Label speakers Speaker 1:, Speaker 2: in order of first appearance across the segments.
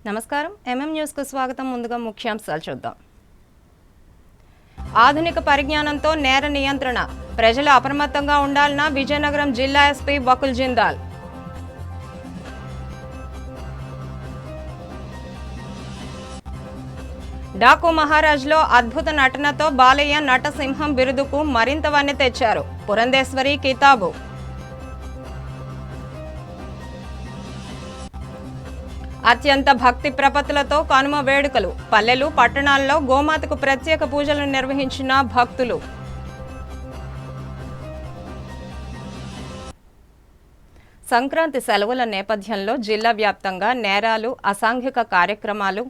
Speaker 1: నమస్కారం న్యూస్ కు స్వాగతం. ముందుగా ముఖ్యాంశాలు చూద్దాం. ఆధునిక పరిజ్ఞానంతో నేర నియంత్రణ, ప్రజలు అప్రమత్తంగా ఉండాలన్న విజయనగరం జిల్లా ఎస్పీ వకుల్ జిందాల్. డాకు మహారాజ్లో అద్భుత నటనతో బాలయ్య నటసింహం బిరుదుకు మరింత వన్నె తెచ్చారు. పురంధేశ్వరి కితాబు. అత్యంత భక్తి ప్రపత్తులతో కనుమ వేడుకలు, పల్లెలు పట్టణాల్లో గోమాతకు ప్రత్యేక పూజలు నిర్వహించిన భక్తులు. సంక్రాంతి సెలవుల నేపథ్యంలో జిల్లా వ్యాప్తంగా నేరాలు, అసాంఘిక కార్యక్రమాలు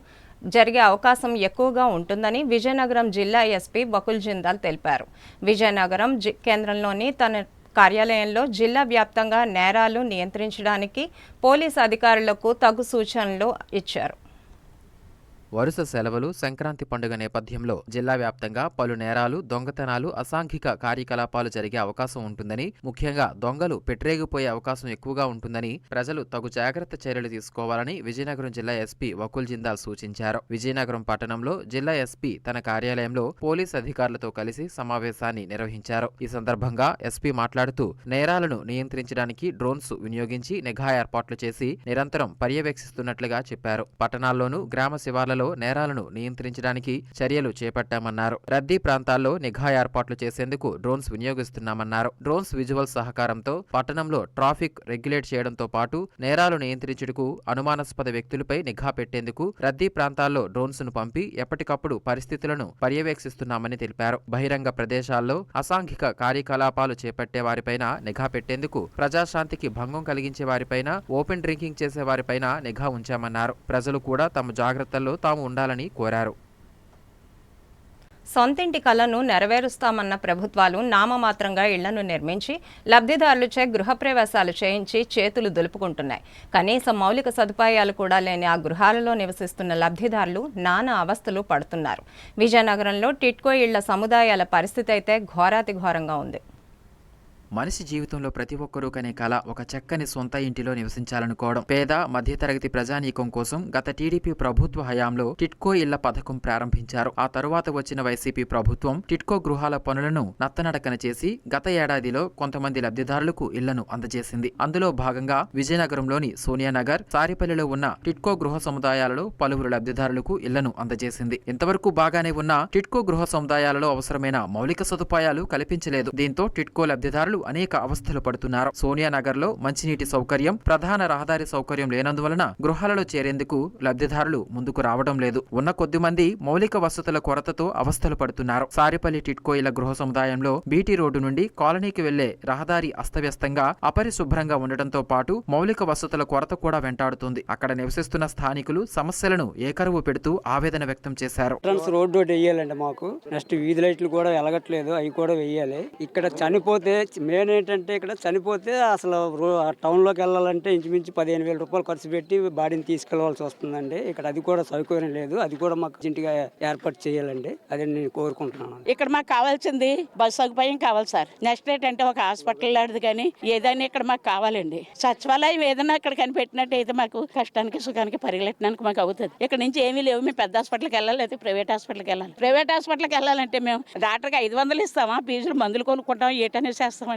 Speaker 1: జరిగే అవకాశం ఎక్కువగా ఉంటుందని విజయనగరం జిల్లా ఎస్పీ వకుల్ జిందాల్ తెలిపారు. విజయనగరం కేంద్రంలోని తన కార్యాలయంలో జిల్లా వ్యాప్తంగా నేరాలు నియంత్రించడానికి పోలీసు అధికారులకు తగు సూచనలు ఇచ్చారు.
Speaker 2: వరుస సెలవులు, సంక్రాంతి పండుగ నేపథ్యంలో జిల్లా వ్యాప్తంగా పలు నేరాలు, దొంగతనాలు, అసాంఘిక కార్యకలాపాలు జరిగే అవకాశం ఉంటుందని, ముఖ్యంగా దొంగలు పెట్టరేగిపోయే అవకాశం ఎక్కువగా ఉంటుందని ప్రజలు తగు జాగ్రత్త చర్యలు తీసుకోవాలని విజయనగరం జిల్లా ఎస్పీ వకుల్ జిందాల్ సూచించారు. విజయనగరం పట్టణంలో జిల్లా ఎస్పీ తన కార్యాలయంలో పోలీసు అధికారులతో కలిసి సమావేశాన్ని నిర్వహించారు. ఈ సందర్భంగా ఎస్పీ మాట్లాడుతూ నేరాలను నియంత్రించడానికి డ్రోన్స్ వినియోగించి నిఘా ఏర్పాట్లు చేసి నిరంతరం పర్యవేక్షిస్తున్నట్లుగా చెప్పారు. పట్టణాల్లోనూ గ్రామ శివార్లలో నేరాలను నియంత్రించడానికి చర్యలు చేపట్టామన్నారు. రద్దీ ప్రాంతాల్లో నిఘా ఏర్పాట్లు చేసేందుకు డ్రోన్స్ వినియోగిస్తున్నామన్నారు. డ్రోన్స్ విజువల్ సహకారంతో పట్టణంలో ట్రాఫిక్ రెగ్యులేట్ చేయడంతో పాటు నేరాలు నియంత్రించుటకు అనుమానాస్పద వ్యక్తులపై నిఘా పెట్టేందుకు రద్దీ ప్రాంతాల్లో డ్రోన్స్ ను పంపి ఎప్పటికప్పుడు పరిస్థితులను పర్యవేక్షిస్తున్నామని తెలిపారు. బహిరంగ ప్రదేశాల్లో అసాంఘిక కార్యకలాపాలు చేపట్టే వారిపైన నిఘా పెట్టేందుకు, ప్రజాశాంతికి భంగం కలిగించే వారిపైన, ఓపెన్ డ్రింకింగ్ చేసే వారిపైన నిఘా ఉంచామన్నారు. ప్రజలు కూడా తమ జాగ్రత్తల్లో తాము ఉండాలని కోరారు.
Speaker 1: సొంతింటి కలను నెరవేరుస్తామన్న ప్రభుత్వాలు నామమాత్రంగా ఇళ్లను నిర్మించి లబ్ధిదారులచే గృహప్రవేశాలు చేయించి చేతులు దులుపుకుంటున్నాయి. కనీస మౌలిక సదుపాయాలు కూడా లేని ఆ గృహాలలో నివసిస్తున్న లబ్ధిదారులు నానా అవస్థలు పడుతున్నారు. విజయనగరంలో టిట్కో ఇళ్ల సముదాయాల పరిస్థితి అయితే ఘోరాతి ఘోరంగా ఉంది.
Speaker 2: మనిషి జీవితంలో ప్రతి ఒక్కరూ కనే కళ ఒక చక్కని సొంత ఇంటిలో నివసించాలనుకోవడం. పేద మధ్యతరగతి ప్రజానీకం కోసం గత టీడీపీ ప్రభుత్వ హయాంలో టిట్కో ఇళ్ల పథకం ప్రారంభించారు. ఆ తరువాత వచ్చిన వైసీపీ ప్రభుత్వం టిట్కో గృహాల పనులను నత్తనడకన చేసి గత ఏడాదిలో కొంతమంది లబ్ధిదారులకు ఇళ్లను అందజేసింది. అందులో భాగంగా విజయనగరంలోని సోనియానగర్, సారిపల్లిలో ఉన్న టిట్కో గృహ సముదాయాలలో పలువురు లబ్ధిదారులకు ఇళ్లను అందజేసింది. ఇంతవరకు బాగానే ఉన్న టిట్కో గృహ సముదాయాలలో అవసరమైన మౌలిక సదుపాయాలు కల్పించలేదు. దీంతో టిట్కో లబ్ధిదారులు అనేక అవస్థలు పడుతున్నారు. సోనియానగర్ లో మంచినీటి సౌకర్యం, ప్రధాన రహదారి సౌకర్యం లేనందువలన గృహాలలో చేరేందుకు లబ్ధిదారులు ముందుకు రావడం లేదు. ఉన్న కొద్ది మంది మౌలిక వసతుల కొరతతో అవస్థలు పడుతున్నారు. సారిపల్లి టిట్కో ఇళ్ల గృహ సముదాయంలో బీటీ రోడ్డు నుండి కాలనీకి వెళ్లే రహదారి అస్తవ్యస్తంగా, అపరిశుభ్రంగా ఉండటంతో పాటు మౌలిక వసతుల కొరత కూడా వెంటాడుతుంది. అక్కడ నివసిస్తున్న స్థానికులు సమస్యలను ఏకరువు పెడుతూ ఆవేదన వ్యక్తం చేశారు.
Speaker 3: రోడ్డు వేయాలండి, మాకు నెక్స్ట్ వీధి లైట్లు కూడా వెలగట్లేదు, అవి కూడా వేయాలి. ఇక్కడ చనిపోతే మెయిన్ ఏంటంటే ఇక్కడ చనిపోతే అసలు టౌన్లోకి వెళ్ళాలంటే ఇంచుమించు 15,000 రూపాయలు ఖర్చు పెట్టి బాడీని తీసుకెళ్లవలసి వస్తుందండి. ఇక్కడ అది కూడా సౌకర్యం లేదు. అది కూడా మాకు ఇంటిగా ఏర్పాటు చేయాలండి. అదే నేను కోరుకుంటున్నాను.
Speaker 4: ఇక్కడ మాకు కావాల్సింది బస్ సదుపాయం కావాలి సార్. నెక్స్ట్ ఏంటంటే ఒక హాస్పిటల్ లాంటిది కానీ ఏదైనా ఇక్కడ మాకు కావాలండి. సచివాలయం ఏదైనా ఇక్కడ కనిపెట్టినట్టు అయితే మాకు కష్టానికి సుఖానికి పరిగెట్టడానికి మాకు అవుతుంది. ఇక్కడ నుంచి ఏమీ లేవు. మేము పెద్ద హాస్పిటల్కి వెళ్ళాలి, అయితే ప్రైవేట్ హాస్పిటల్కి వెళ్ళాలి. ప్రైవేట్ హాస్పిటల్కి వెళ్ళాలంటే మేము డాక్టర్కి 500 ఇస్తామా, ఫీజులు మందులు కొనుక్కుంటాం, ఏటనే చేస్తామండి.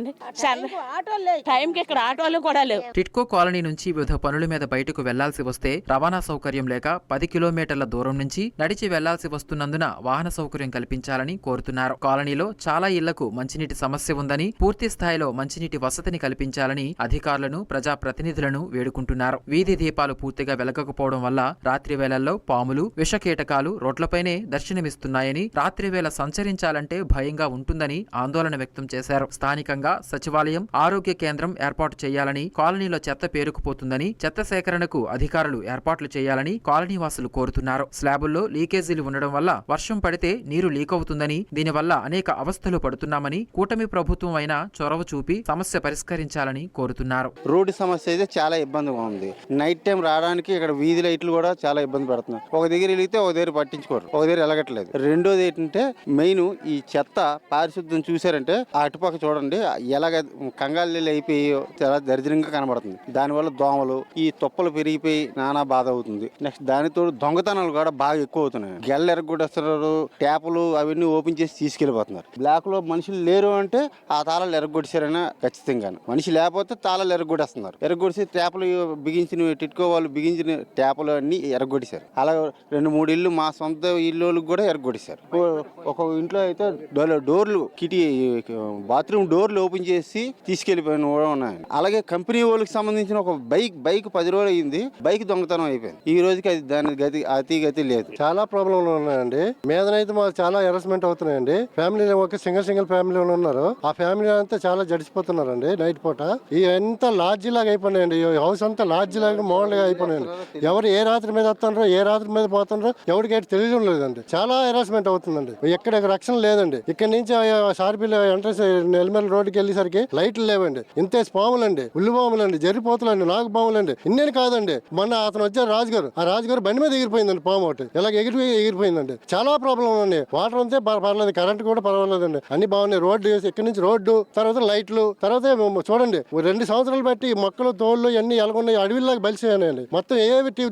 Speaker 4: టైంకి ఇక్కడ ఆటోలు కూడా లేవు.
Speaker 2: టిట్కో కాలనీ నుంచి వివిధ పనుల మీద బయటకు వెళ్లాల్సి వస్తే రవాణా సౌకర్యం లేక 10 కిలోమీటర్ల దూరం నుంచి నడిచి వెళ్లాల్సి వస్తున్నందున వాహన సౌకర్యం కల్పించాలని కోరుతున్నారు. కాలనీలో చాలా ఇళ్లకు మంచినీటి సమస్య ఉందని, పూర్తి స్థాయిలో మంచినీటి వసతిని కల్పించాలని అధికారులను, ప్రజాప్రతినిధులను వేడుకుంటున్నారు. వీధి దీపాలు పూర్తిగా వెలగకపోవడం వల్ల రాత్రి వేళల్లో పాములు, విషకీటకాలు రోడ్లపైనే దర్శనమిస్తున్నాయని, రాత్రి వేళ సంచరించాలంటే భయంగా ఉంటుందని ఆందోళన వ్యక్తం చేశారు. స్థానికంగా సచివాలయం, ఆరోగ్య కేంద్రం ఏర్పాటు చేయాలని, కాలనీలో చెత్త పేరుకుపోతుందని, చెత్త సేకరణకు అధికారులు ఏర్పాట్లు చేయాలని కాలనీ వాసులు కోరుతున్నారు. స్లాబుల్లో లీకేజీలు ఉండడం వల్ల వర్షం పడితే నీరు లీక్ అవుతుందని, దీనివల్ల అనేక అవస్థలు పడుతున్నామని, కూటమి ప్రభుత్వం అయినా చొరవ చూపి సమస్య పరిష్కరించాలని కోరుతున్నారు.
Speaker 5: రోడ్డు సమస్య అయితే చాలా ఇబ్బందిగా ఉంది. నైట్ టైం రావడానికి ఇక్కడ వీధి లైట్లు కూడా చాలా ఇబ్బంది పడుతున్నారు. ఒక దగ్గర వెలిగితే ఒక దగ్గర పట్టించుకోరు, ఒక దగ్గర వెలగట్లేదు. రెండోది ఏంటంటే మెయిన్ ఈ చెత్త పారిశుద్ధ్యం చూసారంటే అటుపక్క చూడండి, ఎలాగ కంగాళ్ళు అయిపోయి చాలా దరిద్రంగా కనబడుతుంది. దానివల్ల దోమలు ఈ తుప్పలు పెరిగిపోయి నానా బాధ అవుతుంది. నెక్స్ట్ దానితో దొంగతనాలు కూడా బాగా ఎక్కువ అవుతున్నాయి. గెల్ల ఎరగొట్టేస్తున్నారు, ట్యాపులు అవన్నీ ఓపెన్ చేసి తీసుకెళ్లిపోతున్నారు. బ్లాక్ లో మనుషులు లేరు అంటే ఆ తాళాలు ఎరగొట్టేశారని ఖచ్చితంగా. మనిషి లేకపోతే తాళాలు ఎరగొట్టేస్తున్నారు. ఎరగొడిసి ట్యాపులు బిగించిన టిట్కో వాళ్ళు బిగించిన ట్యాపులు అన్ని ఎరగొట్టేశారు. అలా 2-3 ఇల్లు మా సొంత ఇల్లు కూడా ఎరగొట్టేశారు. ఒక ఇంట్లో అయితే డోర్లు బాత్రూమ్ డోర్లు ఓపెన్ చేసి తీసుకెళ్లిపోయిన కూడా ఉన్నాయి. అలాగే కంపెనీ వాళ్ళకి సంబంధించిన ఒక బైక్ 10 రోజులు అయింది. బైక్ దొంగతనం అయిపోయింది. ఈ రోజుకి అది దాని గతి లేదు.
Speaker 6: చాలా ప్రాబ్లంలు ఉన్నాయండి. మీదనైతే మాకు చాలా హెరాస్మెంట్ అవుతున్నాయండి. ఫ్యామిలీ ఒక సింగిల్ ఫ్యామిలీ ఉన్నారు. ఆ ఫ్యామిలీ అంతా చాలా జడిసిపోతున్నారండి. నైట్ పూట ఎంత లాడ్జీ లాగా అయిపోయినాయండి. ఈ హౌస్ అంతా లాడ్జీ లాగా మామూలుగా అయిపోయినాయండి. ఎవరు ఏ రాత్రి మీద వస్తున్నారో ఏ రాత్రి మీద పోతున్నారో ఎవరికి తెలియడం లేదండి. చాలా హెరాస్మెంట్ అవుతుందండి. ఎక్కడ రక్షణ లేదండి. ఇక్కడ నుంచి షార్పీలు ఎంట్రన్స్ నెల్లిమల్ రోడ్డుకి వెళ్ళేసరికి లైట్లు లేవండి. ఇంతే పాములండి, ఉల్లి బాములండి, జరిపోతులండి, నాగు బాములండి. ఇన్నేని కాదండి. మొన్న అతను వచ్చారు రాజుగారు. ఆ రాజుగారు బండి మీద ఎగిరిపోయిందండి పాము ఒకటి. ఇలాగ ఎగిరిపోయిందండి. చాలా ప్రాబ్లం ఉంది. వాటర్ అంతే పర్లేదు, కరెంట్ కూడా పర్వాలేదండి. అన్ని బాగున్నాయి. రోడ్డు ఇక్కడ నుంచి రోడ్డు, తర్వాత లైట్లు, తర్వాత చూడండి 2 సంవత్సరాలు బట్టి మొక్కలు తోళ్ళు అన్ని ఎలాగున్నాయి, అడవిలాగా బలిసిపోయాయండి. మొత్తం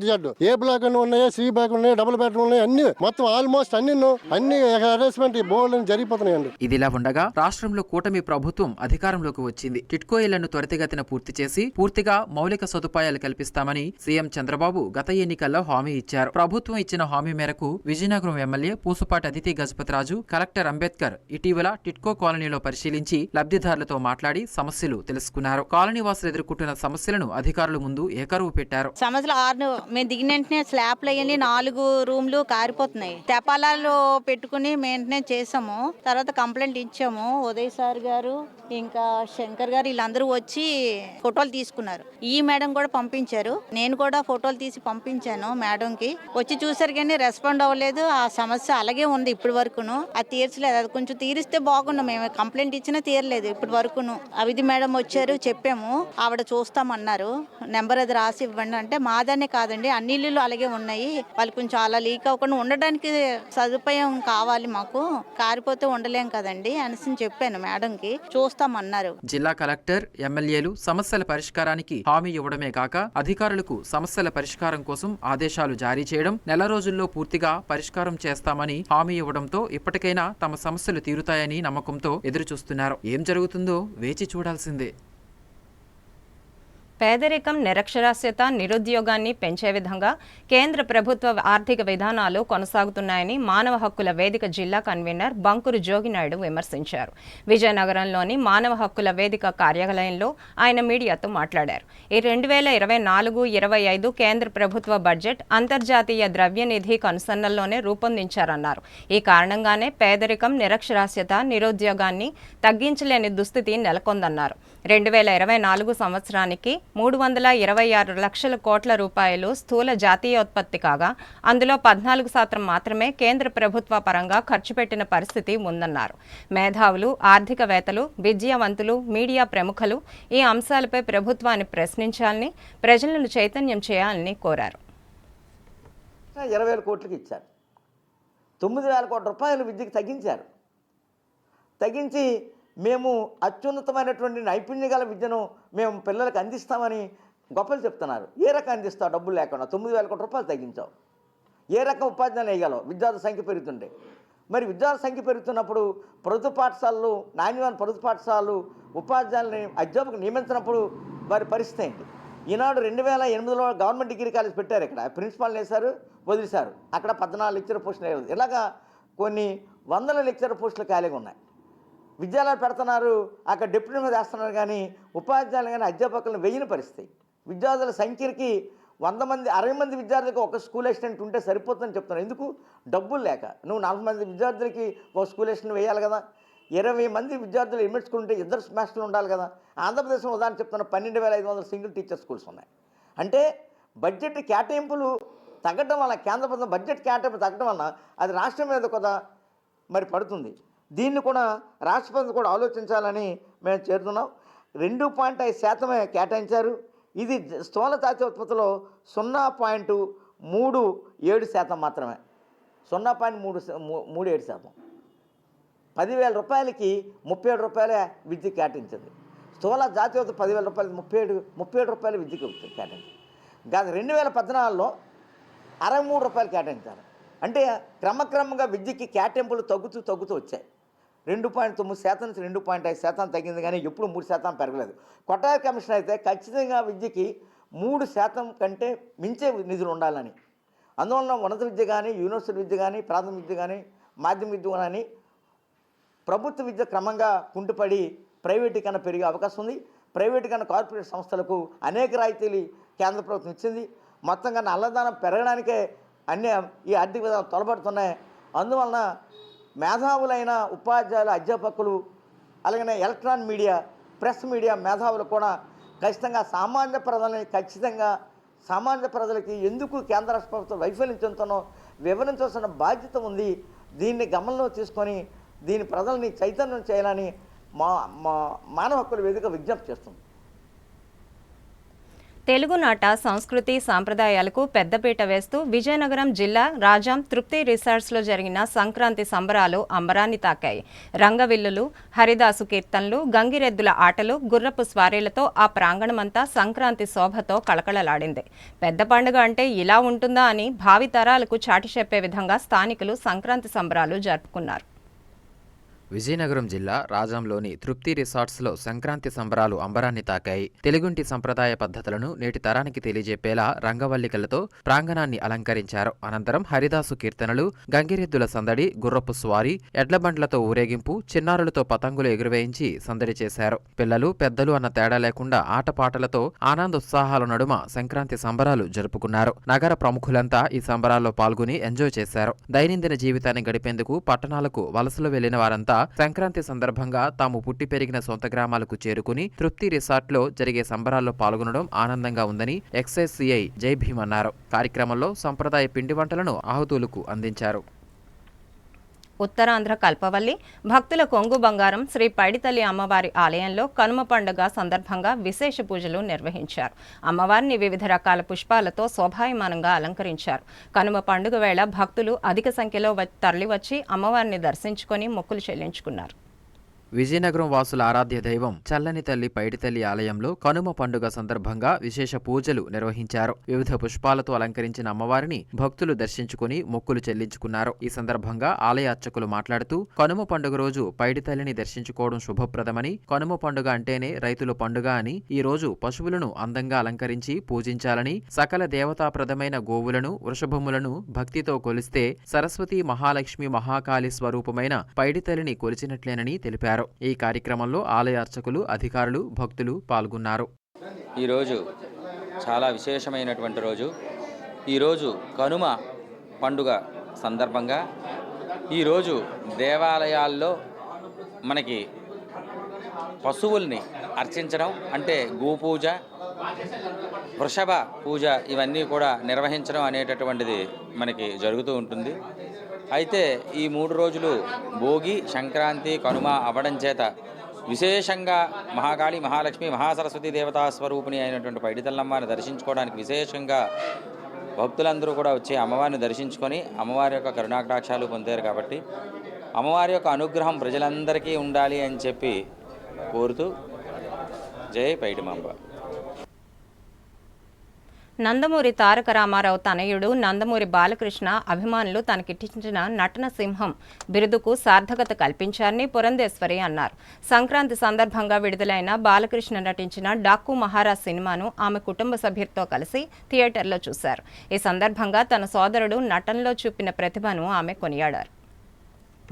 Speaker 6: జడ్డు ఏ బ్లాక్ అని ఉన్నాయో, సి బ్లాక్ ఉన్నాయి, డబుల్ బెడ్రూమ్ ఉన్నాయి, అన్ని మొత్తం ఆల్మోస్ట్ అన్ని హెరాస్మెంట్ బోర్డు జరిగిపోతున్నాయండి.
Speaker 2: ఇదిలా ఉండగా రాష్ట్రంలో కూటమి ప్రభుత్వం అధికారంలోకి వచ్చింది. టిట్కో ఇళ్లను త్వరితగతిన పూర్తి చేసి పూర్తిగా మౌలిక సదుపాయాలు కల్పిస్తామని సీఎం చంద్రబాబు గత ఎన్నికల్లో హామీ ఇచ్చారు. ప్రభుత్వం ఇచ్చిన హామీ మేరకు విజయనగరం ఎమ్మెల్యే పూసుపాటి అదితి గజపతిరాజు, కలెక్టర్ అంబేద్కర్ ఇటీవల టిట్కో కాలనీలో పరిశీలించి లబ్ధిదారులతో మాట్లాడి సమస్యలు తెలుసుకున్నారు. కాలనీ వాసులు ఎదుర్కొంటున్న సమస్యలను అధికారుల ముందు ఏకరువు పెట్టారు.
Speaker 7: సమస్యలు 6 మేము దిగిన వెంటనే స్లాబ్లు అయ్యి 4 రూమ్లు కారిపోతున్నాయి. తెపాలాలు పెట్టుకుని మెయింటెనెన్స్ చేసాము. తర్వాత కంప్లైంట్ ఇచ్చాము. ఉదయ్ సార్ గారు ఇంకా శంకర్ గారు వీళ్ళందరూ వచ్చి ఫోటోలు తీసుకున్నారు. ఈ మేడం కూడా పంపించారు. నేను కూడా ఫోటోలు తీసి పంపించాను మేడంకి. వచ్చి చూసారు కానీ రెస్పాండ్ అవ్వలేదు. ఆ సమస్య అలాగే ఉంది ఇప్పటి వరకును. అది తీర్చలేదు. అది కొంచెం తీరిస్తే బాగుండు. మేము కంప్లైంట్ ఇచ్చినా తీరలేదు ఇప్పటి వరకును. అవిధి మేడం వచ్చారు, చెప్పాము. ఆవిడ చూస్తామన్నారు. నెంబర్ అది రాసి ఇవ్వండి అంటే మాదనే కాదండి, అన్ని ఇల్లు అలాగే ఉన్నాయి. వాళ్ళు కొంచెం అలా లీక్ అవ్వకుండా ఉండడానికి సదుపాయం కావాలి మాకు. కారిపోతే ఉండలేం కదండి అనేసి చెప్పాను మేడంకి. చూస్తామన్నారు.
Speaker 2: జిల్లా కలెక్టర్, ఎమ్మెల్యేలు సమస్యల పరిష్కారానికి హామీ ఇవ్వడమే కాక అధికారులకు సమస్యల పరిష్కారం కోసం ఆదేశాలు జారీ చేయడం, నెల రోజుల్లో పూర్తిగా పరిష్కారం చేస్తామని హామీ ఇవ్వడంతో ఇప్పటికైనా తమ సమస్యలు తీరుతాయని నమ్మకంతో ఎదురుచూస్తున్నారు. ఏం జరుగుతుందో వేచి చూడాల్సిందే.
Speaker 1: పేదరికం, నిరక్షరాస్యత, నిరుద్యోగాన్ని పెంచే విధంగా కేంద్ర ప్రభుత్వ ఆర్థిక విధానాలు కొనసాగుతున్నాయని మానవ హక్కుల వేదిక జిల్లా కన్వీనర్ బంకురు జోగినాయుడు విమర్శించారు. విజయనగరంలోని మానవ హక్కుల వేదిక కార్యాలయంలో ఆయన మీడియాతో మాట్లాడారు. ఈ 2024-25 కేంద్ర ప్రభుత్వ బడ్జెట్ అంతర్జాతీయ ద్రవ్యనిధి కనుసన్నల్లోనే రూపొందించారన్నారు. ఈ కారణంగానే పేదరికం, నిరక్షరాస్యత, నిరుద్యోగాన్ని తగ్గించలేని దుస్థితి నెలకొందన్నారు. 2024 సంవత్సరానికి 326 లక్షల కోట్ల రూపాయలు స్థూల జాతీయోత్పత్తి కాగా అందులో 14% మాత్రమే కేంద్ర ప్రభుత్వ పరంగా ఖర్చు పెట్టిన పరిస్థితి ఉందన్నారు. మేధావులు, ఆర్థికవేత్తలు, విద్యావంతులు, మీడియా ప్రముఖులు ఈ అంశాలపై ప్రభుత్వాన్ని ప్రశ్నించాలని, ప్రజలను చైతన్యం చేయాలని కోరారు.
Speaker 8: 20,000 కోట్లకి ఇచ్చారు. 9,000 కోట్ల రూపాయలు విద్యకు తగ్గించారు. తగ్గించి మేము అత్యున్నతమైనటువంటి నైపుణ్య గల విద్యను మేము పిల్లలకు అందిస్తామని గొప్పలు చెప్తున్నారు. ఏ రకం అందిస్తావు డబ్బులు లేకుండా? 9,000 కోట్ల రూపాయలు తగ్గించావు. ఏ రకం ఉపాధ్యాయులు వేయగలవు? విద్యార్థుల సంఖ్య పెరుగుతుండే. మరి విద్యార్థుల సంఖ్య పెరుగుతున్నప్పుడు ప్రభుత్వ పాఠశాలలు, నాణ్యమైన ప్రభుత్వ పాఠశాలలు ఉపాధ్యాయులని అధ్యాపకులు నియమించినప్పుడు వారి పరిస్థితి ఏంటి? ఈనాడు 2008లో గవర్నమెంట్ డిగ్రీ కాలేజ్ పెట్టారు. ఇక్కడ ప్రిన్సిపాల్ వేశారు, వదిలేశారు. అక్కడ 14 లెక్చరర్ పోస్టులు వేయలేదు. ఇలాగా కొన్ని వందల లెక్చరర్ పోస్టులు ఖాళీగా ఉన్నాయి. విద్యాలయాలు పెడుతున్నారు, అక్కడ డిప్యూటీ మీద వేస్తున్నారు, కానీ ఉపాధ్యాయులు కానీ అధ్యాపకులను వేయని పరిస్థితి. విద్యార్థుల సంఖ్యకి 100 మంది 60 మంది విద్యార్థులకు ఒక స్కూల్ అసిస్టెంట్ ఉంటే సరిపోతుందని చెప్తున్నారు. ఎందుకు? డబ్బులు లేక. నువ్వు 40 మంది విద్యార్థులకి ఒక స్కూల్ అసిస్టెంట్ వేయాలి కదా. 20 మంది విద్యార్థులు ఎలిమెంట్స్కుంటే 2 మాస్టర్లు ఉండాలి కదా. ఆంధ్రప్రదేశ్లో ఉదాహరణ చెప్తున్నా 12,500 సింగిల్ టీచర్ స్కూల్స్ ఉన్నాయి. అంటే బడ్జెట్ కేటాయింపులు తగ్గడం వల్ల, కేంద్ర ప్రభుత్వం బడ్జెట్ కేటాయింపులు తగ్గడం వల్ల అది రాష్ట్రం మీద కూడా మరి పడుతుంది. దీన్ని కూడా రాష్ట్ర ప్రభుత్వం కూడా ఆలోచించాలని మేము చేరుతున్నాం. 2.5% కేటాయించారు. ఇది స్థూల జాతీయ ఉత్పత్తిలో 0.37% మాత్రమే. 0.37%. 10,000 రూపాయలకి 37 రూపాయల విద్యుత్ కేటాయించింది. స్థూల జాతీయత 10,000 రూపాయలకి 37 రూపాయల విద్యుత్ కేటాయించింది. గత 2014లో 63 రూపాయలు కేటాయించారు. అంటే క్రమక్రమంగా విద్యుత్కి కేటాయింపులు తగ్గుతూ వచ్చాయి. 2.9% నుంచి 2.5% తగ్గింది, కానీ ఎప్పుడు 3% పెరగలేదు. కొట్టారి కమిషన్ అయితే ఖచ్చితంగా విద్యకి 3% కంటే మించే నిధులు ఉండాలని, అందువలన ఉన్నత విద్య కానీ, యూనివర్సిటీ విద్య కానీ, ప్రాథమిక విద్య కానీ, మాధ్యమిక విద్య కానీ ప్రభుత్వ విద్య క్రమంగా కుంటుపడి ప్రైవేటీకరణ పెరిగే అవకాశం ఉంది. ప్రైవేటీకరణ కార్పొరేట్ సంస్థలకు అనేక రాయితీలు కేంద్ర ప్రభుత్వం ఇచ్చింది. మొత్తంగా నల్లధనం పెరగడానికే అన్ని ఈ ఆర్థిక విధాలు తొలబడుతున్నాయి. అందువలన మేధావులైన ఉపాధ్యాయులు, అధ్యాపకులు, అలాగే ఎలక్ట్రానిక్ మీడియా, ప్రెస్ మీడియా మేధావులు కూడా ఖచ్చితంగా సామాన్య ప్రజలకి ఎందుకు కేంద్ర రాష్ట్ర ప్రభుత్వం వైఫల్యం చెందుతానో వివరించాల్సిన బాధ్యత ఉంది. దీన్ని గమనంలో తీసుకొని దీని ప్రజల్ని చైతన్యం చేయాలని మానవ హక్కుల వేదిక విజ్ఞప్తి చేస్తుంది.
Speaker 1: తెలుగునాట సంస్కృతి సాంప్రదాయాలకు పెద్దపీట వేస్తూ విజయనగరం జిల్లా రాజాం తృప్తి రిసార్ట్స్లో జరిగిన సంక్రాంతి సంబరాలు అంబరాన్ని తాకాయి. రంగవిల్లులు, హరిదాసు కీర్తనలు, గంగిరెద్దుల ఆటలు, గుర్రపు స్వారీలతో ఆ ప్రాంగణమంతా సంక్రాంతి శోభతో కళకళలాడింది. పెద్ద పండుగ అంటే ఇలా ఉంటుందా అని భావితరాలకు చాటి చెప్పే విధంగా స్థానికులు సంక్రాంతి సంబరాలు జరుపుకున్నారు.
Speaker 2: విజయనగరం జిల్లా రాజంలోని తృప్తి రిసార్ట్స్లో సంక్రాంతి సంబరాలు అంబరాన్ని తాకాయి. తెలుగుంటి సంప్రదాయ పద్ధతులను నేటి తరానికి తెలియజెప్పేలా రంగవల్లికలతో ప్రాంగణాన్ని అలంకరించారు. అనంతరం హరిదాసు కీర్తనలు, గంగిరెద్దుల సందడి, గుర్రపు స్వారీ, ఎడ్లబండ్లతో ఊరేగింపు, చిన్నారులతో పతంగులు ఎగురవేయించి సందడి చేశారు. పిల్లలు, పెద్దలు అన్న తేడా లేకుండా ఆటపాటలతో ఆనందోత్సాహాల నడుమ సంక్రాంతి సంబరాలు జరుపుకున్నారు. నగర ప్రముఖులంతా ఈ సంబరాల్లో పాల్గొని ఎంజాయ్ చేశారు. దైనందిన జీవితాన్ని గడిపేందుకు పట్టణాలకు వలసలు వెళ్లిన వారంతా సంక్రాంతి సందర్భంగా తాము పుట్టి పెరిగిన సొంత గ్రామాలకు చేరుకుని తృప్తి రిసార్ట్లో జరిగే సంబరాల్లో పాల్గొనడం ఆనందంగా ఉందని ఎక్సైజ్ సిఐ జై భీమ్ అన్నారు. కార్యక్రమంలో సంప్రదాయ పిండి వంటలను ఆహుతులకు అందించారు.
Speaker 1: ఉత్తరాంధ్ర కల్పవల్లి భక్తుల కొంగు బంగారం శ్రీ పైడితల్లి అమ్మవారి ఆలయంలో కనుమ పండుగ సందర్భంగా విశేష పూజలు నిర్వహించారు. అమ్మవారిని వివిధ రకాల పుష్పాలతో శోభాయమానంగా అలంకరించారు. కనుమ పండుగ వేళ భక్తులు అధిక సంఖ్యలో తరలివచ్చి అమ్మవారిని దర్శించుకొని మొక్కులు చెల్లించుకున్నారు.
Speaker 2: విజయనగరం వాసుల ఆరాధ్య దైవం చల్లని తల్లి పైడితల్లి ఆలయంలో కనుమ పండుగ సందర్భంగా విశేష పూజలు నిర్వహించారు. వివిధ పుష్పాలతో అలంకరించిన అమ్మవారిని భక్తులు దర్శించుకుని మొక్కులు చెల్లించుకున్నారు. ఈ సందర్భంగా ఆలయ అర్చకులు మాట్లాడుతూ కనుమ పండుగ రోజు పైడితల్లిని దర్శించుకోవడం శుభప్రదమని, కనుమ పండుగ అంటేనే రైతుల పండుగ అని, ఈ రోజు పశువులను అందంగా అలంకరించి పూజించాలని, సకల దేవతాప్రదమైన గోవులను, వృషభములను భక్తితో కొలిస్తే సరస్వతి మహాలక్ష్మి మహాకాళి స్వరూపమైన పైడితల్లిని కొలిచినట్లేనని తెలిపారు. ఈ కార్యక్రమంలో ఆలయ అర్చకులు, అధికారులు, భక్తులు పాల్గొన్నారు.
Speaker 9: ఈరోజు చాలా విశేషమైనటువంటి రోజు. ఈరోజు కనుమ పండుగ సందర్భంగా ఈరోజు దేవాలయాల్లో మనకి పశువుల్ని అర్చించడం అంటే గోపూజ, వృషభ పూజ ఇవన్నీ కూడా నిర్వహించడం అనేటటువంటిది మనకి జరుగుతూ ఉంటుంది. అయితే ఈ 3 రోజులు భోగి, సంక్రాంతి, కనుమ అవ్వడం చేత విశేషంగా మహాకాళి, మహాలక్ష్మి, మహాసరస్వతి దేవతా స్వరూపిణి అయినటువంటి పైడితల్లమ్మని దర్శించుకోవడానికి విశేషంగా భక్తులందరూ కూడా వచ్చి అమ్మవారిని దర్శించుకొని అమ్మవారి యొక్క కరుణాకటాక్షాలు పొందారు. కాబట్టి అమ్మవారి యొక్క అనుగ్రహం ప్రజలందరికీ ఉండాలి అని చెప్పి కోరుతూ జై పైడిమాంబ.
Speaker 1: నందమూరి తారక రామారావు తనయుడు నందమూరి బాలకృష్ణ అభిమానులు తనకిచ్చిన నటన సింహం బిరుదుకు సార్థకత కల్పించారని పురంధేశ్వరి అన్నారు. సంక్రాంతి సందర్భంగా విడుదలైన బాలకృష్ణ నటించిన డాకు మహారాజ్ సినిమాను ఆమె కుటుంబ సభ్యులతో కలిసి థియేటర్లో చూశారు. ఈ సందర్భంగా తన సోదరుడు నటనలో చూపిన ప్రతిభను ఆమె కొనియాడారు.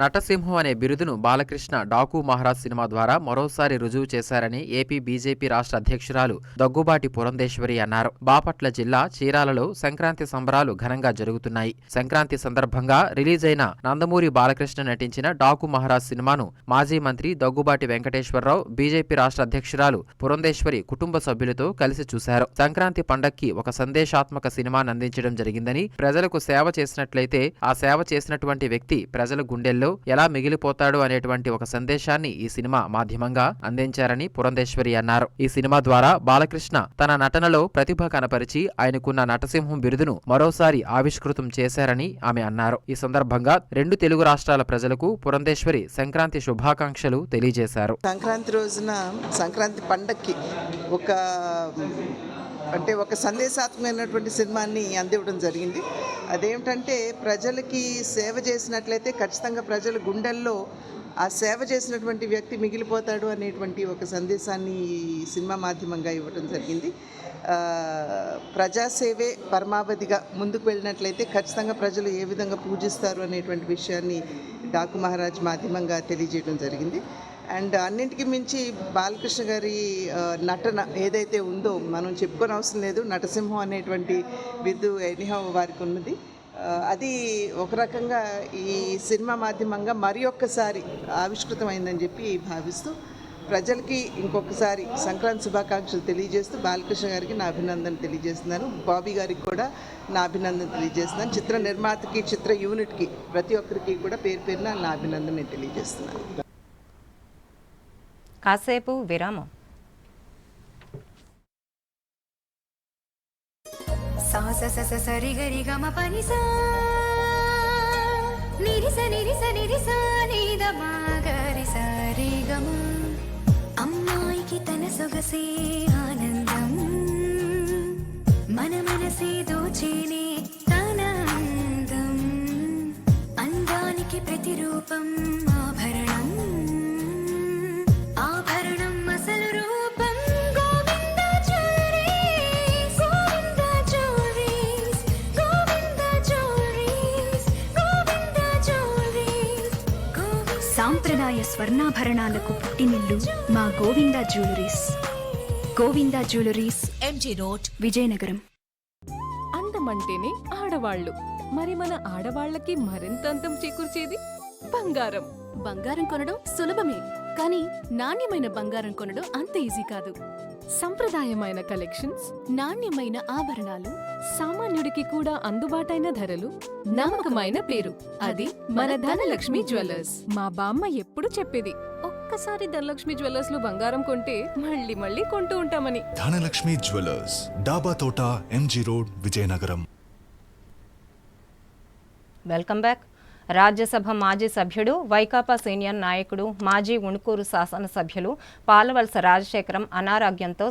Speaker 2: నటసింహం అనే బిరుదును బాలకృష్ణ డాకు మహారాజ్ సినిమా ద్వారా మరోసారి రుజువు చేశారని ఏపీ బీజేపీ రాష్ట్ర అధ్యక్షురాలు దగ్గుబాటి పురంధేశ్వరి అన్నారు. బాపట్ల జిల్లా చీరాలలో సంక్రాంతి సంబరాలు ఘనంగా జరుగుతున్నాయి. సంక్రాంతి సందర్భంగా రిలీజ్ అయిన నందమూరి బాలకృష్ణ నటించిన డాకు మహారాజ్ సినిమాను మాజీ మంత్రి దగ్గుబాటి వెంకటేశ్వరరావు, బీజేపీ రాష్ట్ర అధ్యక్షురాలు పురంధేశ్వరి కుటుంబ సభ్యులతో కలిసి చూశారు. సంక్రాంతి పండక్కి ఒక సందేశాత్మక సినిమాను అందించడం జరిగిందని, ప్రజలకు సేవ చేసినట్లయితే ఆ సేవ చేసినటువంటి వ్యక్తి ప్రజల గుండెల్లో చరిత్రలో ఎలా మిగిలిపోతాడు అనేటువంటి ఒక సందేశాన్ని ఈ సినిమా మాధ్యమంగా అందించారని పురంధేశ్వరి అన్నారు. ఈ సినిమా ద్వారా బాలకృష్ణ తన నటనలో ప్రతిభ కనపరిచి ఆయనకున్న నటసింహం బిరుదును మరోసారి ఆవిష్కృతం చేశారని ఆమె అన్నారు. ఈ సందర్భంగా 2 తెలుగు రాష్ట్రాల ప్రజలకు పురంధేశ్వరి సంక్రాంతి శుభాకాంక్షలు తెలియజేశారు.
Speaker 10: సంక్రాంతి రోజున సంక్రాంతి పండక్కి ఒక సందేశాత్మకమైనటువంటి సినిమాని అందివ్వడం జరిగింది. అదేమిటంటే ప్రజలకి సేవ చేసినట్లయితే ఖచ్చితంగా ప్రజల గుండెల్లో ఆ సేవ చేసినటువంటి వ్యక్తి మిగిలిపోతాడు అనేటువంటి ఒక సందేశాన్ని ఈ సినిమా మాధ్యమంగా ఇవ్వడం జరిగింది. ప్రజాసేవే పరమావధిగా ముందుకు వెళ్ళినట్లయితే ఖచ్చితంగా ప్రజలు ఏ విధంగా పూజిస్తారు అనేటువంటి విషయాన్ని డాకు మహారాజ్ మాధ్యమంగా తెలియజేయడం జరిగింది. అండ్ అన్నింటికి మించి బాలకృష్ణ గారి నటన ఏదైతే ఉందో మనం చెప్పుకోని అవసరం లేదు. నటసింహం అనేటువంటి బిరుదు ఎనీహౌ వారికి ఉన్నది. అది ఒక రకంగా ఈ సినిమా మాధ్యమంగా మరి ఒక్కసారి ఆవిష్కృతమైందని చెప్పి భావిస్తూ ప్రజలకి ఇంకొకసారి సంక్రాంతి శుభాకాంక్షలు తెలియజేస్తూ బాలకృష్ణ గారికి నా అభినందన తెలియజేస్తున్నాను. బాబీ గారికి కూడా నా అభినందన తెలియజేస్తున్నాను. చిత్ర నిర్మాతకి, చిత్ర యూనిట్కి, ప్రతి ఒక్కరికి కూడా పేరు పేరున నా అభినందన తెలియజేస్తున్నాను.
Speaker 1: కాసేపు విరామం.
Speaker 11: అమ్మాయికి తన సొగసే ఆనందం, మన మనసే దోచేనే తన అందం, అందానికి ప్రతిరూపం ఆభరణం, ఆభరణం అసలు రూపం Govinda jewelleries, Govinda jewelleries, Govinda jewelleries, Govinda jewelleries. సాంప్రదాయ స్వర్ణాభరణాలకు పుట్టినిల్లు మా Govinda jewelleries. Govinda jewelleries, MG road, Vizianagaram.
Speaker 12: అందమంటేనే ఆడవాళ్ళు, మరి మన ఆడవాళ్లకి మరింత అందం చేకూర్చేది బంగారం. బంగారం కొనడం సులభమే, కానీ నాణ్యమైన బంగారం కొనడం అంత ఈజీ కాదు. సంప్రదాయమైన కలెక్షన్స్, నాణ్యమైన ఆభరణాలు, సామాన్యుడికి కూడా అందుబాటైన ధరలు, నమ్మకమైన పేరు, అది మన ధనలక్ష్మి జ్యువెలర్స్. మా బామ్మ ఎప్పుడు చెప్పేది, ఒక్కసారి ధనలక్ష్మి జ్యువెలర్స్ లో బంగారం కొంటే మళ్ళీ మళ్ళీ కొంటూ ఉంటామని.
Speaker 13: ధనలక్ష్మి జ్యువెలర్స్, డాబా తోట, MG road, Vizianagaram.
Speaker 1: Welcome back. Rajya Sabha మాజీ సభ్యుడు, వైకాపా సీనియర్ నాయకుడు, మాజీ ఉణుకూరు శాసనసభ్యులు పాలవలస రాజశేఖరం అనారోగ్యంతో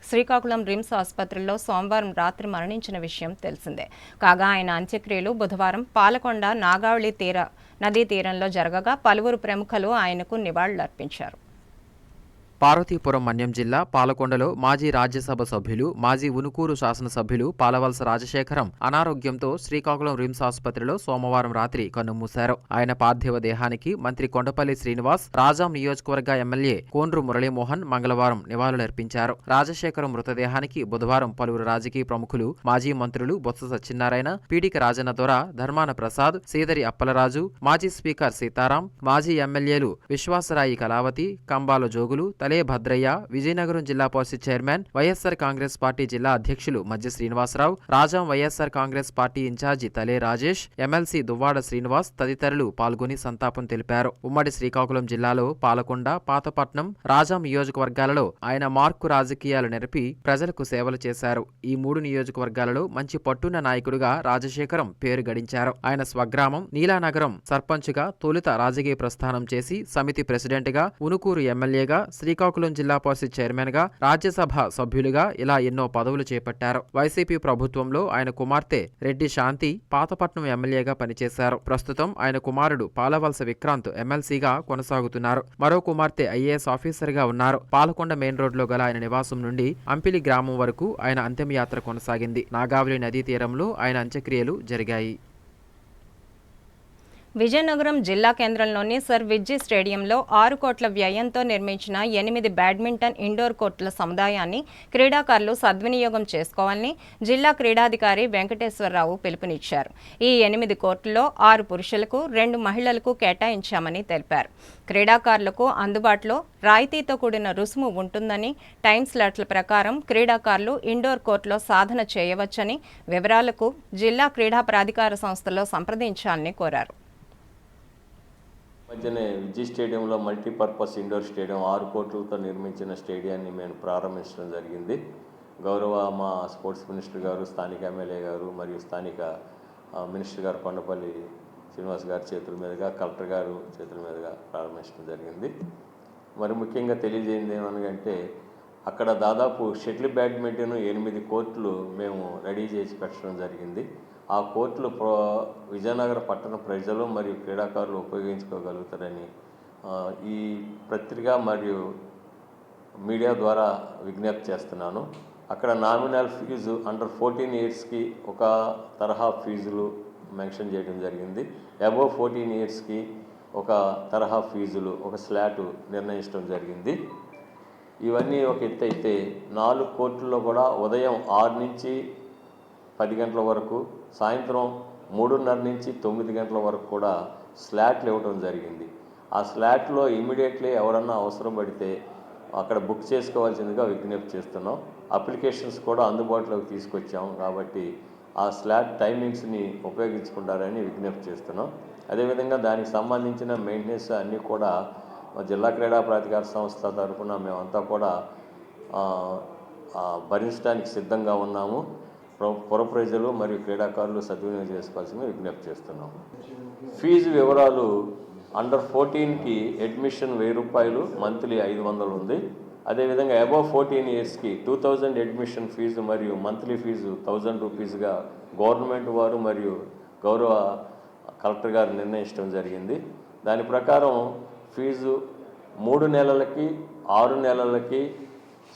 Speaker 1: శ్రీకాకుళం రిమ్స్ ఆసుపత్రిలో సోమవారం రాత్రి మరణించిన విషయం తెలిసిందే. కాగా ఆయన అంత్యక్రియలు బుధవారం పాలకొండ నాగావళి నదీ తీరంలో జరగగా పలువురు ప్రముఖులు ఆయనకు నివాళులర్పించారు.
Speaker 2: పార్వతీపురం మన్యం జిల్లా పాలకొండలో మాజీ రాజ్యసభ సభ్యులు, మాజీ ఉనుకూరు శాసనసభ్యులు పాలవలస రాజశేఖరం అనారోగ్యంతో శ్రీకాకుళం రిమ్స్ ఆసుపత్రిలో సోమవారం రాత్రి కన్నుమూశారు. ఆయన పార్థివ దేహానికి మంత్రి కొండపల్లి శ్రీనివాస్, రాజాం నియోజకవర్గ ఎమ్మెల్యే కోండ్రు మురళీమోహన్ మంగళవారం నివాళులర్పించారు. రాజశేఖరం మృతదేహానికి బుధవారం పలువురు రాజకీయ ప్రముఖులు, మాజీ మంత్రులు బొత్స సత్యనారాయణ, పీడిక రాజన్న దొర, ధర్మాన ప్రసాద్, సీదరి అప్పలరాజు, మాజీ స్పీకర్ సీతారాం, మాజీ ఎమ్మెల్యేలు విశ్వాసరాయి కళావతి, కంబాల జోగులు, తలే Bhadraiah, Vizianagaram Zilla Parishad chairman, YSR Congress Party జిల్లా అధ్యక్షులు మధ్య Srinivasarao, Rajam YSR Congress Party in charge Thale Rajesh, MLC Duvvada Srinivas తదితరులు పాల్గొని సంతాపం తెలిపారు. ఉమ్మడి శ్రీకాకుళం జిల్లాలో పాలకొండ, పాతపట్నం, రాజాం నియోజకవర్గాలలో ఆయన మార్కు రాజకీయాలు నెరపి ప్రజలకు సేవలు చేశారు. ఈ 3 నియోజకవర్గాలలో మంచి పట్టున్న నాయకుడిగా రాజశేఖరం పేరు గడించారు. ఆయన స్వగ్రామం నీలానగరం సర్పంచ్గా తొలుత రాజకీయ ప్రస్థానం చేసి సమితి ప్రెసిడెంట్గా, ఉనుకూరు ఎమ్మెల్యేగా, శ్రీకాకుళం జిల్లా పరిషత్ చైర్మన్ గా, రాజ్యసభ సభ్యులుగా ఇలా ఎన్నో పదవులు చేపట్టారు. వైసీపీ ప్రభుత్వంలో ఆయన కుమార్తె రెడ్డి శాంతి పాతపట్నం ఎమ్మెల్యేగా పనిచేశారు. ప్రస్తుతం ఆయన కుమారుడు పాలవలస విక్రాంత్ ఎమ్మెల్సీగా కొనసాగుతున్నారు. మరో కుమార్తె ఐఏఎస్ ఆఫీసర్గా ఉన్నారు. పాలకొండ మెయిన్ రోడ్లో గల ఆయన నివాసం నుండి అంపిలి గ్రామం వరకు ఆయన అంతిమయాత్ర కొనసాగింది. నాగావళి నదీ తీరంలో ఆయన అంత్యక్రియలు జరిగాయి.
Speaker 1: విజయనగరం జిల్లా కేంద్రంలోని సర్ విజ్జి స్టేడియంలో 6 కోట్ల వ్యయంతో నిర్మించిన 8 బ్యాడ్మింటన్ ఇండోర్ కోర్టుల సముదాయాన్ని క్రీడాకారులు సద్వినియోగం చేసుకోవాలని జిల్లా క్రీడాధికారి వెంకటేశ్వరరావు పిలుపునిచ్చారు. ఈ 8 కోర్టుల్లో 6 పురుషులకు, 2 మహిళలకు కేటాయించామని తెలిపారు. క్రీడాకారులకు అందుబాటులో రాయితీతో కూడిన రుసుము ఉంటుందని, టైం స్లాట్ల ప్రకారం క్రీడాకారులు ఇండోర్ కోర్టులో సాధన చేయవచ్చని, వివరాలకు జిల్లా క్రీడా ప్రాధికార సంస్థలో సంప్రదించాలని కోరారు.
Speaker 14: మధ్యనే విజయ్ స్టేడియంలో మల్టీపర్పస్ ఇండోర్ స్టేడియం 6 కోట్లతో నిర్మించిన స్టేడియాన్ని మేము ప్రారంభించడం జరిగింది. గౌరవ మా స్పోర్ట్స్ మినిస్టర్ గారు, స్థానిక ఎమ్మెల్యే గారు మరియు స్థానిక మినిస్టర్ గారు కొండపల్లి శ్రీనివాస్ గారి చేతుల మీదుగా, కలెక్టర్ గారు చేతుల మీదుగా ప్రారంభించడం జరిగింది. మరి ముఖ్యంగా తెలియజేయండి ఏమనగంటే అక్కడ దాదాపు షటిల్ బ్యాడ్మింటన్ 8 కోర్టులు మేము రెడీ చేసి పెట్టడం జరిగింది. ఆ కోర్టులు విజయనగర పట్టణ ప్రజలు మరియు క్రీడాకారులు ఉపయోగించుకోగలుగుతారని ఈ పత్రిక మరియు మీడియా ద్వారా విజ్ఞప్తి చేస్తున్నాను. అక్కడ నామినల్ ఫీజు అండర్ 14 ఇయర్స్కి ఒక తరహా ఫీజులు మెన్షన్ చేయడం జరిగింది. అబోవ్ 14 ఇయర్స్కి ఒక తరహా ఫీజులు, ఒక స్లాటు నిర్ణయించడం జరిగింది. ఇవన్నీ ఒక ఎత్తు అయితే 4 కోర్టుల్లో కూడా ఉదయం 6 నుంచి 10 గంటల వరకు, సాయంత్రం 3:30 నుంచి 9 గంటల వరకు కూడా స్లాట్లు ఇవ్వడం జరిగింది. ఆ స్లాట్లో ఇమీడియట్లీ ఎవరన్నా అవసరం పడితే అక్కడ బుక్ చేసుకోవాల్సిందిగా విజ్ఞప్తి చేస్తున్నాం. అప్లికేషన్స్ కూడా అందుబాటులోకి తీసుకొచ్చాం కాబట్టి ఆ స్లాట్ టైమింగ్స్ని ఉపయోగించుకుంటారని విజ్ఞప్తి చేస్తున్నాం. అదేవిధంగా దానికి సంబంధించిన మెయింటెనెన్స్ అన్నీ కూడా జిల్లా క్రీడా ప్రాధికార సంస్థ తరఫున మేమంతా కూడా భరించడానికి సిద్ధంగా ఉన్నాము. పుర ప్రజలు మరియు క్రీడాకారులు సద్వినియోగం చేసుకోవాల్సింది విజ్ఞప్తి చేస్తున్నాం. ఫీజు వివరాలు అండర్ 14కి అడ్మిషన్ 1000 రూపాయలు, మంత్లీ 500 ఉంది. అదేవిధంగా అబోవ్ 14 ఇయర్స్కి 2000 అడ్మిషన్ ఫీజు మరియు మంత్లీ ఫీజు 1000 రూపీస్గా గవర్నమెంట్ వారు మరియు గౌరవ కలెక్టర్ గారు నిర్ణయించడం జరిగింది. దాని ప్రకారం ఫీజు 3 నెలలకి, 6 నెలలకి,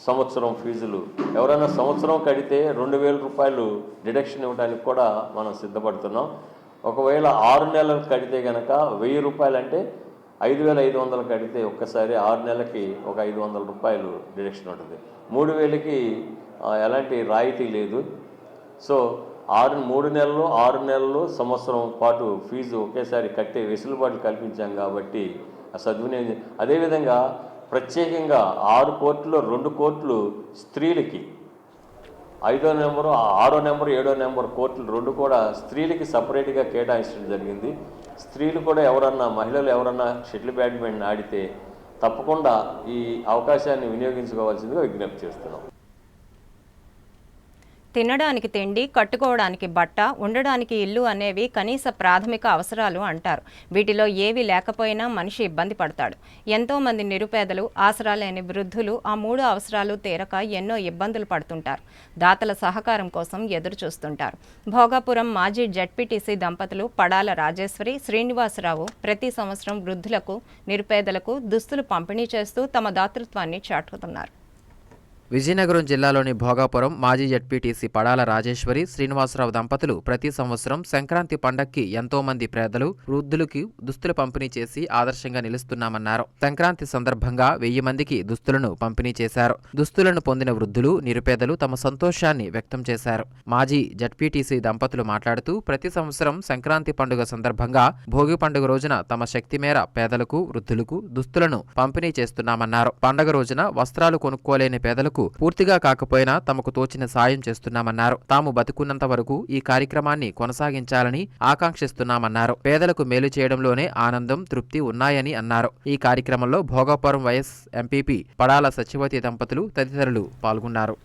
Speaker 14: సంవత్సరం ఫీజులు ఎవరైనా సంవత్సరం కడితే 2000 రూపాయలు డిడక్షన్ ఇవ్వడానికి కూడా మనం సిద్ధపడుతున్నాం. ఒకవేళ 6 నెలలు కడితే కనుక 1000 రూపాయలు అంటే 5500 కడితే ఒక్కసారి 6 నెలలకి ఒక 500 రూపాయలు డిడక్షన్ ఉంటుంది. 3000కి ఎలాంటి రాయితీ లేదు. సో 3 నెలలు, 6 నెలలు, సంవత్సరం పాటు ఫీజు ఒకేసారి కట్టే వెసులుబాటు కల్పించాం కాబట్టి సద్వినియోగం. అదేవిధంగా ప్రత్యేకంగా 6 కోర్టులో 2 కోర్టులు స్త్రీలకి, 5వ నెంబరు, 6వ నెంబరు, 7వ నెంబరు కోర్టులు 2 కూడా స్త్రీలకి సపరేట్గా కేటాయించడం జరిగింది. స్త్రీలు కూడా ఎవరన్నా, మహిళలు ఎవరన్నా షటిల్ బ్యాడ్మింటన్ ఆడితే తప్పకుండా ఈ అవకాశాన్ని వినియోగించుకోవాల్సిందిగా విజ్ఞప్తి చేస్తున్నాం.
Speaker 1: తినడానికి తిండి, కట్టుకోవడానికి బట్ట, ఉండడానికి ఇల్లు అనేవి కనీస ప్రాథమిక అవసరాలు అంటారు. వీటిలో ఏవి లేకపోయినా మనిషి ఇబ్బంది పడతాడు. ఎంతోమంది నిరుపేదలు, ఆసరా లేని వృద్ధులు ఆ 3 అవసరాలు తీరక ఎన్నో ఇబ్బందులు పడుతుంటారు. దాతల సహకారం కోసం ఎదురు చూస్తుంటారు. భోగాపురం మాజీ జడ్పీటీసీ దంపతులు పడాల రాజేశ్వరి, శ్రీనివాసరావు ప్రతి సంవత్సరం వృద్ధులకు, నిరుపేదలకు దుస్తులు పంపిణీ చేస్తూ తమ దాతృత్వాన్ని చాటుతున్నారు.
Speaker 2: విజయనగరం జిల్లాలోని భోగాపురం మాజీ జడ్పీటీసీ పడాల రాజేశ్వరి, శ్రీనివాసరావు దంపతులు ప్రతి సంవత్సరం సంక్రాంతి పండక్కి ఎంతో మంది పేదలు, వృద్ధులకి దుస్తులు పంపిణీ చేసి ఆదర్శంగా నిలుస్తున్నామన్నారు. సంక్రాంతి సందర్భంగా 1000 మందికి దుస్తులను పంపిణీ చేశారు. దుస్తులను పొందిన వృద్ధులు, నిరుపేదలు తమ సంతోషాన్ని వ్యక్తం చేశారు. మాజీ జడ్పీటీసీ దంపతులు మాట్లాడుతూ ప్రతి సంవత్సరం సంక్రాంతి పండుగ సందర్భంగా భోగి పండుగ రోజున తమ శక్తి మేర పేదలకు, వృద్ధులకు దుస్తులను పంపిణీ చేస్తున్నామన్నారు. పండుగ రోజున వస్త్రాలు కొనుక్కోలేని పేదలకు పూర్తిగా కాకపోయినా తమకు తోచిన సాయం చేస్తున్నామన్నారు. తాము బతుకున్నంత వరకు ఈ కార్యక్రమాన్ని కొనసాగించాలని ఆకాంక్షిస్తున్నామన్నారు. పేదలకు మేలు చేయడంలోనే ఆనందం, తృప్తి ఉన్నాయని అన్నారు. ఈ కార్యక్రమంలో భోగాపురం వైఎస్ ఎంపీపీ పడాల సత్యవతి దంపతులు తదితరులు పాల్గొన్నారు.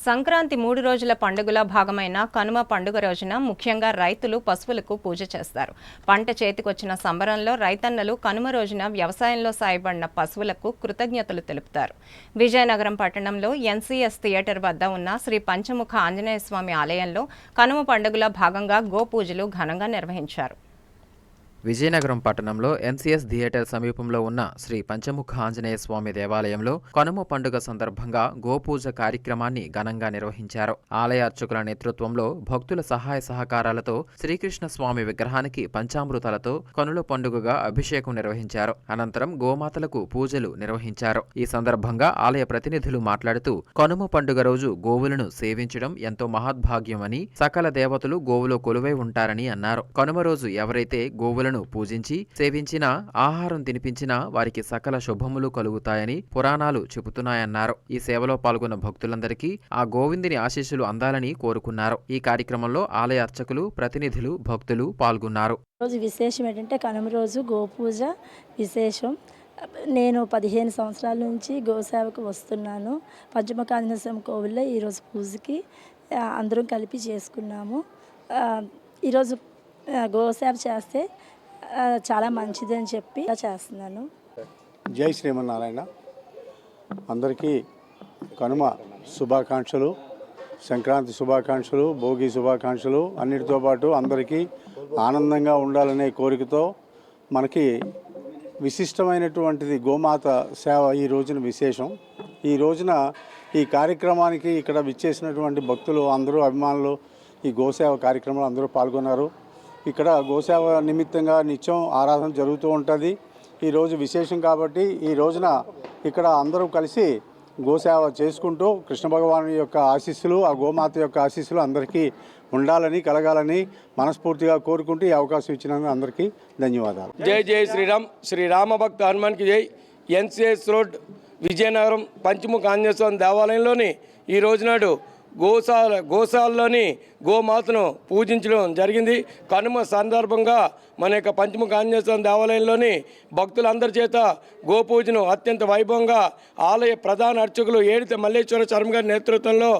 Speaker 1: సంక్రాంతి 3 రోజుల పండుగల భాగమైన కనుమ పండుగ రోజున ముఖ్యంగా రైతులు పశువులకు పూజ చేస్తారు. పంట చేతికొచ్చిన సంబరంలో రైతన్నలు కనుమ రోజున వ్యవసాయంలో సాయపడిన పశువులకు కృతజ్ఞతలు తెలుపుతారు. విజయనగరం పట్టణంలో ఎన్సీఎస్ థియేటర్ వద్ద ఉన్న శ్రీ పంచముఖ ఆంజనేయ స్వామి ఆలయంలో కనుమ పండుగల భాగంగా గోపూజలు ఘనంగా నిర్వహించారు.
Speaker 2: విజయనగరం పట్టణంలో ఎన్సీఎస్ థియేటర్ సమీపంలో ఉన్న శ్రీ పంచముఖ ఆంజనేయ స్వామి దేవాలయంలో కనుమ పండుగ సందర్భంగా గోపూజ కార్యక్రమాన్ని ఘనంగా నిర్వహించారు. ఆలయ అర్చకుల నేతృత్వంలో భక్తుల సహాయ సహకారాలతో శ్రీకృష్ణ స్వామి విగ్రహానికి పంచామృతాలతో కనుల పండుగగా అభిషేకం నిర్వహించారు. అనంతరం గోమాతలకు పూజలు నిర్వహించారు. ఈ సందర్భంగా ఆలయ ప్రతినిధులు మాట్లాడుతూ కనుమ పండుగ రోజు గోవులను సేవించడం ఎంతో మహద్భాగ్యమని, సకల దేవతలు గోవులో కొలువై ఉంటారని అన్నారు. కనుమ రోజు ఎవరైతే గోవులను గోవులను పూజించి సేవించినా ఆహారం తినిపించినా వారికి సకల శుభములు కలుగుతాయని పురాణాలు చెబుతున్నాయన్నారు. ఈ సేవలో పాల్గొన్న భక్తులందరికీ ఆ గోవిందుని ఆశీస్సులు అందాలని కోరుకున్నారు. ఈ కార్యక్రమంలో ఆలయ అర్చకులు, ప్రతినిధులు, భక్తులు పాల్గొన్నారు.
Speaker 15: రోజు విశేషం ఏంటంటే కనుమ రోజు గోపూజ విశేషం. నేను 15 సంవత్సరాల నుంచి గోసేవకు వస్తున్నాను. పంచముఖాంజనేయ స్వామి కోవిల్లో ఈరోజు పూజకి అందరం కలిపి చేసుకున్నాము. ఈరోజు గోసేవ చేస్తే చాలా మంచిది అని చెప్పి చేస్తున్నాను.
Speaker 5: జై శ్రీమన్నారాయణ. అందరికీ కనుమ శుభాకాంక్షలు, సంక్రాంతి శుభాకాంక్షలు, భోగి శుభాకాంక్షలు. అన్నిటితో పాటు అందరికీ ఆనందంగా ఉండాలనే కోరికతో మనకి విశిష్టమైనటువంటిది గోమాత సేవ ఈ రోజున విశేషం. ఈ రోజున ఈ కార్యక్రమానికి ఇక్కడ విచ్చేసినటువంటి భక్తులు అందరూ, అభిమానులు ఈ గోసేవ కార్యక్రమంలో అందరూ పాల్గొన్నారు. ఇక్కడ గోసేవ నిమిత్తంగా నిత్యం ఆరాధన జరుగుతూ ఉంటుంది. ఈరోజు విశేషం కాబట్టి ఈ రోజున ఇక్కడ అందరూ కలిసి గోసేవ చేసుకుంటూ కృష్ణ భగవాను యొక్క ఆశీస్సులు, ఆ గోమాత యొక్క ఆశీస్సులు అందరికీ ఉండాలని, కలగాలని మనస్ఫూర్తిగా కోరుకుంటూ ఈ అవకాశం ఇచ్చినందుకు అందరికీ ధన్యవాదాలు.
Speaker 16: జై జై శ్రీరామ్. శ్రీరామ భక్త హనుమాన్కి జై. ఎన్సిఎస్ రోడ్, విజయనగరం పంచముఖ ఆంజనేయ స్వామి దేవాలయంలోని ఈ రోజునాడు గోశాలలోని గోమాతను పూజించడం జరిగింది. కనుమ సందర్భంగా మన యొక్క పంచముఖ ఆంజనేయ స్వామి దేవాలయంలోని భక్తులందరి చేత గోపూజను అత్యంత వైభవంగా ఆలయ ప్రధాన అర్చకులు ఏడిత మల్లేశ్వర శర్మ గారి నేతృత్వంలో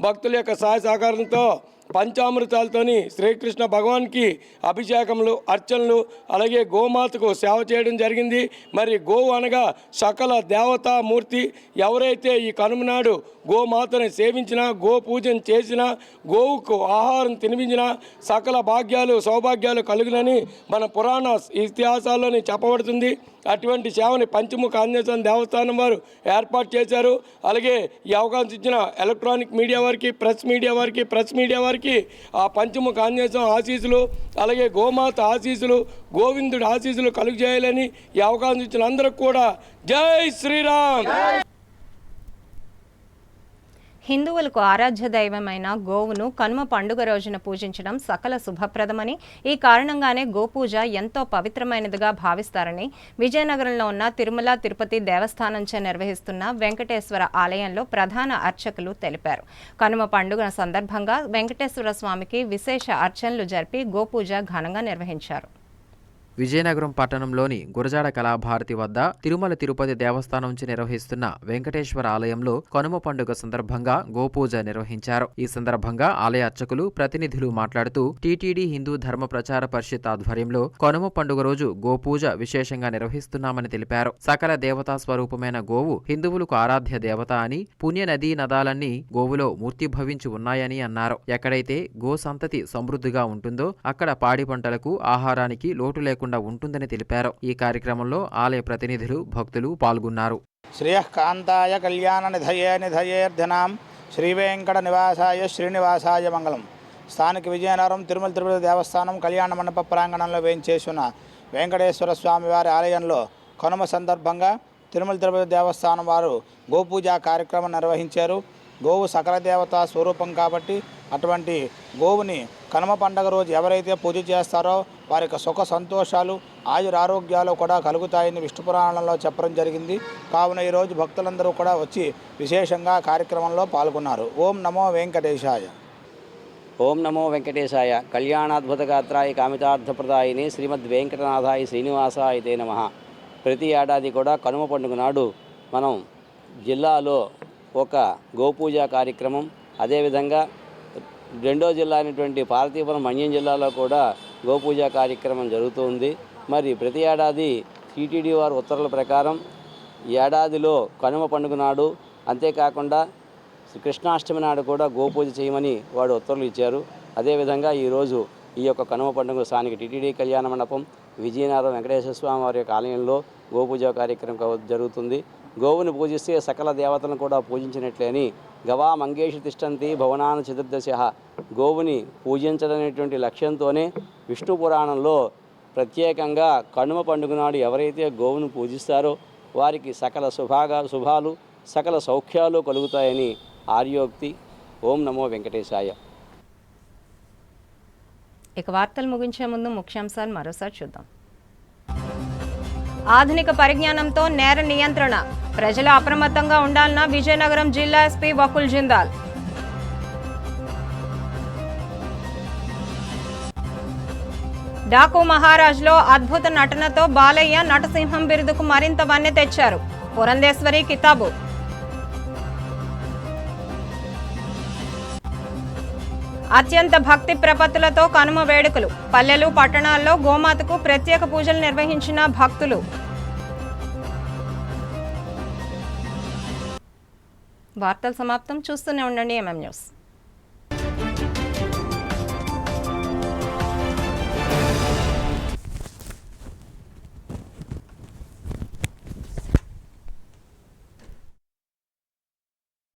Speaker 16: భక్తుల యొక్క సహాయ సహకారంతో పంచామృతాలతోని శ్రీకృష్ణ భగవాన్కి అభిషేకములు, అర్చనలు, అలాగే గోమాతకు సేవ చేయడం జరిగింది. మరి గోవు అనగా సకల దేవతామూర్తి. ఎవరైతే ఈ కనుమ నాడు గోమాతని సేవించినా, గో పూజను చేసినా, గోవుకు ఆహారం తినిపించినా సకల భాగ్యాలు, సౌభాగ్యాలు కలుగునని మన పురాణ ఇతిహాసాల్లోని చెప్పబడుతుంది. అటువంటి సేవని పంచముఖ ఆంజనేయ స్వామి దేవస్థానం వారు ఏర్పాటు చేశారు. అలాగే ఈ అవకాశం ఇచ్చిన ఎలక్ట్రానిక్ మీడియా వారికి, ప్రెస్ మీడియా వారికి ఆ పంచముఖ ఆంజనేయ స్వామి ఆశీస్సులు, అలాగే గోమాత ఆశీస్సులు, గోవిందుడి ఆశీస్సులు కలుగజేయాలని ఈ అవకాశం ఇచ్చిన అందరికి కూడా జై శ్రీరామ్.
Speaker 1: హిందువులకు ఆరాధ్య దైవమైన గోవును కనుమ పండుగ రోజున పూజించడం సకల శుభప్రదమని, ఈ కారణంగానే గోపూజ ఎంతో పవిత్రమైనదిగా భావిస్తారని విజయనగరంలో ఉన్న తిరుమల తిరుపతి దేవస్థానంచే నిర్వహిస్తున్న వెంకటేశ్వర ఆలయంలో ప్రధాన అర్చకులు తెలిపారు. కనుమ పండుగ సందర్భంగా వెంకటేశ్వర స్వామికి విశేష అర్చనలు జరిపి గోపూజ ఘనంగా నిర్వహించారు.
Speaker 2: విజయనగరం పట్టణంలోని గురజాడ కళాభారతి వద్ద తిరుమల తిరుపతి దేవస్థానం నుంచి నిర్వహిస్తున్న వెంకటేశ్వర ఆలయంలో కనుమ పండుగ సందర్భంగా గోపూజ నిర్వహించారు. ఈ సందర్భంగా ఆలయ అర్చకులు, ప్రతినిధులు మాట్లాడుతూ టీటీడీ హిందూ ధర్మ ప్రచార పరిషత్ ఆధ్వర్యంలో కనుమ పండుగ రోజు గోపూజ విశేషంగా నిర్వహిస్తున్నామని తెలిపారు. సకల దేవతా స్వరూపమైన గోవు హిందువులకు ఆరాధ్య దేవత అని, పుణ్య నదీ నదాలన్నీ గోవులో మూర్తిభవించి ఉన్నాయని అన్నారు. ఎక్కడైతే గో సంతతి సమృద్ధిగా ఉంటుందో అక్కడ పాడి పంటలకు, ఆహారానికి లోటు లేకుండా ఉంటుందని తెలిపారు. ఈ కార్యక్రమంలో ఆలయ ప్రతినిధులు, భక్తులు పాల్గొన్నారు.
Speaker 17: శ్రేయఃకాంతాయ కళ్యాణ నిధయేర్ధనాం శ్రీ వెంకట నివాసాయ శ్రీనివాసాయ మంగళం. స్థానిక విజయనగరం తిరుమల తిరుపతి దేవస్థానం కళ్యాణ మండప ప్రాంగణంలో వేయించేసిన వెంకటేశ్వర స్వామి వారి ఆలయంలో కనుమ సందర్భంగా తిరుమల తిరుపతి దేవస్థానం వారు గోపూజ కార్యక్రమం నిర్వహించారు. గోవు సకల దేవతా స్వరూపం కాబట్టి అటువంటి గోవుని కనుమ పండగ రోజు ఎవరైతే పూజ చేస్తారో వారికి సుఖ సంతోషాలు, ఆయురారోగ్యాలు కూడా కలుగుతాయని విష్ణు పురాణంలో చెప్పడం జరిగింది. కావున ఈరోజు భక్తులందరూ కూడా వచ్చి విశేషంగా కార్యక్రమంలో పాల్గొన్నారు. ఓం నమో వెంకటేశాయ.
Speaker 18: ఓం నమో వెంకటేశాయ. కళ్యాణాద్భుతగాత్రాయ కామితార్థప్రదాయిని శ్రీమద్ వెంకటనాథాయ శ్రీనివాసాయ తే నమః. ప్రతి ఏడాది కూడా కనుమ పండుగ నాడు మనం జిల్లాలో ఒక గోపూజ కార్యక్రమం, అదేవిధంగా రెండో జిల్లా అయినటువంటి పార్వతీపురం మన్యం జిల్లాలో కూడా గోపూజ కార్యక్రమం జరుగుతుంది. మరి ప్రతి ఏడాది టీటీడీ వారి ఉత్తర్వుల ప్రకారం ఏడాదిలో కనుమ పండుగ నాడు, అంతేకాకుండా కృష్ణాష్టమి నాడు కూడా గోపూజ చేయమని వాడు ఉత్తర్వులు ఇచ్చారు. అదేవిధంగా ఈరోజు ఈ యొక్క కనుమ పండుగ స్థానిక టీటీడీ కళ్యాణ మండపం విజయనగరం వెంకటేశ్వర స్వామి వారి యొక్క ఆలయంలో గోపూజ కార్యక్రమం జరుగుతుంది. గోవుని పూజిస్తే సకల దేవతలను కూడా పూజించినట్లే అని గవా మంగేషు తిష్టంతి భవనాన చతుర్దశ, గోవుని పూజించడనేటువంటి లక్ష్యంతోనే విష్ణు పురాణంలో ప్రత్యేకంగా కనుమ పండుగ నాడు ఎవరైతే గోవును పూజిస్తారో వారికి సకల శుభాలు, సకల సౌఖ్యాలు కలుగుతాయని ఆర్యోక్తి. ఓం నమో వెంకటేశాయ.
Speaker 1: ఇక వార్తలు ముగించే ముందు ముఖ్యాంశాలు మరోసారి చూద్దాం. ఆధునిక పరిజ్ఞానంతో నేర నియంత్రణ, ప్రజలు అప్రమత్తంగా ఉండాలన్న విజయనగరం జిల్లా ఎస్పీ బకుల్ జిందాల్. డాకు మహారాజ్లో అద్భుత నటనతో బాలయ్య నటసింహం బిరుదుకు మరింత వన్నె తెచ్చారు. పురంధేశ్వరి కితాబు. అత్యంత భక్తి ప్రపత్తులతో కనుమ వేడుకలు, పల్లెలు పట్టణాల్లో గోమాతకు ప్రత్యేక పూజలు నిర్వహించిన భక్తులు. వార్తలు సమాప్తం. చూస్తూనే ఉండండి MM న్యూస్.